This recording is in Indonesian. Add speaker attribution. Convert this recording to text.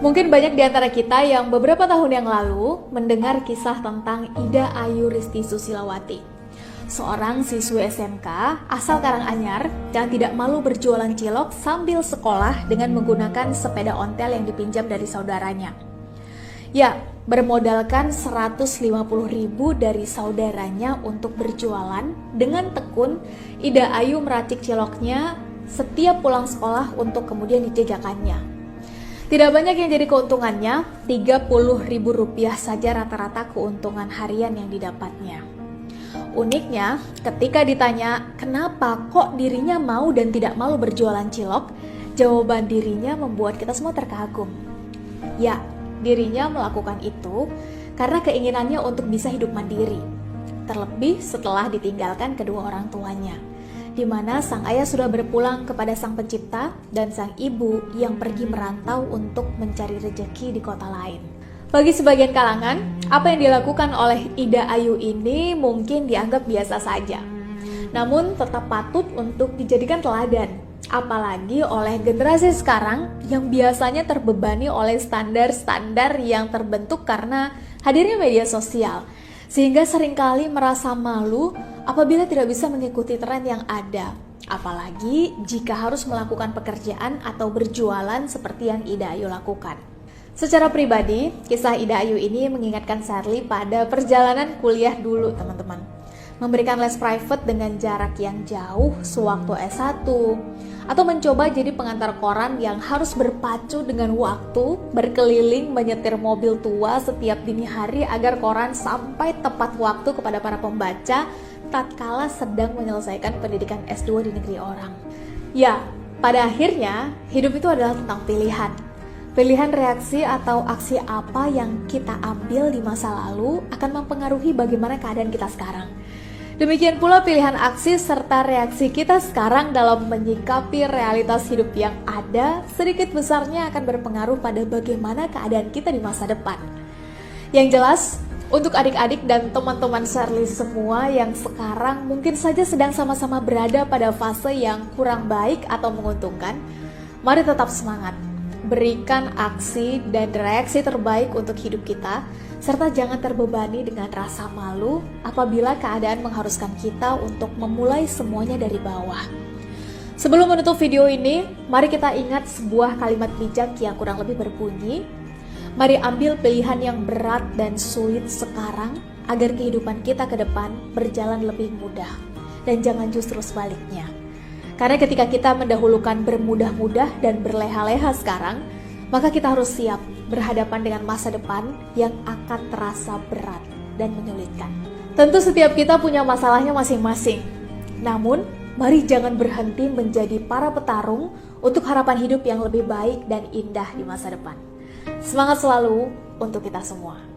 Speaker 1: Mungkin banyak di antara kita yang beberapa tahun yang lalu mendengar kisah tentang Ida Ayu Risti Susilawati, seorang siswi SMK asal Karanganyar yang tidak malu berjualan cilok sambil sekolah dengan menggunakan sepeda ontel yang dipinjam dari saudaranya. Ya, bermodalkan 150.000 dari saudaranya untuk berjualan, dengan tekun Ida Ayu meracik ciloknya setiap pulang sekolah untuk kemudian dijajakannya. Tidak banyak yang jadi keuntungannya, Rp30.000 saja rata-rata keuntungan harian yang didapatnya. Uniknya, ketika ditanya kenapa kok dirinya mau dan tidak malu berjualan cilok, jawaban dirinya membuat kita semua terkagum. Ya, dirinya melakukan itu karena keinginannya untuk bisa hidup mandiri, terlebih setelah ditinggalkan kedua orang tuanya, di mana sang ayah sudah berpulang kepada sang pencipta dan sang ibu yang pergi merantau untuk mencari rejeki di kota lain. Bagi sebagian kalangan, apa yang dilakukan oleh Ida Ayu ini mungkin dianggap biasa saja, namun tetap patut untuk dijadikan teladan, apalagi oleh generasi sekarang yang biasanya terbebani oleh standar-standar yang terbentuk karena hadirnya media sosial, sehingga seringkali merasa malu apabila tidak bisa mengikuti tren yang ada, apalagi jika harus melakukan pekerjaan atau berjualan seperti yang Ida Ayu lakukan. Secara pribadi, kisah Ida Ayu ini mengingatkan Sherly pada perjalanan kuliah dulu, teman-teman. Memberikan les private dengan jarak yang jauh sewaktu S1, atau mencoba jadi pengantar koran yang harus berpacu dengan waktu, berkeliling menyetir mobil tua setiap dini hari agar koran sampai tepat waktu kepada para pembaca tatkala sedang menyelesaikan pendidikan S2 di negeri orang. Ya, pada akhirnya hidup itu adalah tentang pilihan. Pilihan reaksi atau aksi apa yang kita ambil di masa lalu akan mempengaruhi bagaimana keadaan kita sekarang. Demikian pula pilihan aksi serta reaksi kita sekarang dalam menyikapi realitas hidup yang ada sedikit besarnya akan berpengaruh pada bagaimana keadaan kita di masa depan. Yang jelas, untuk adik-adik dan teman-teman Sherly semua yang sekarang mungkin saja sedang sama-sama berada pada fase yang kurang baik atau menguntungkan, mari tetap semangat. Berikan aksi dan reaksi terbaik untuk hidup kita, serta jangan terbebani dengan rasa malu apabila keadaan mengharuskan kita untuk memulai semuanya dari bawah. Sebelum menutup video ini, mari kita ingat sebuah kalimat bijak yang kurang lebih berbunyi, mari ambil pilihan yang berat dan sulit sekarang agar kehidupan kita ke depan berjalan lebih mudah, dan jangan justru sebaliknya. Karena ketika kita mendahulukan bermudah-mudah dan berleha-leha sekarang, maka kita harus siap berhadapan dengan masa depan yang akan terasa berat dan menyulitkan. Tentu setiap kita punya masalahnya masing-masing. Namun, mari jangan berhenti menjadi para petarung untuk harapan hidup yang lebih baik dan indah di masa depan. Semangat selalu untuk kita semua.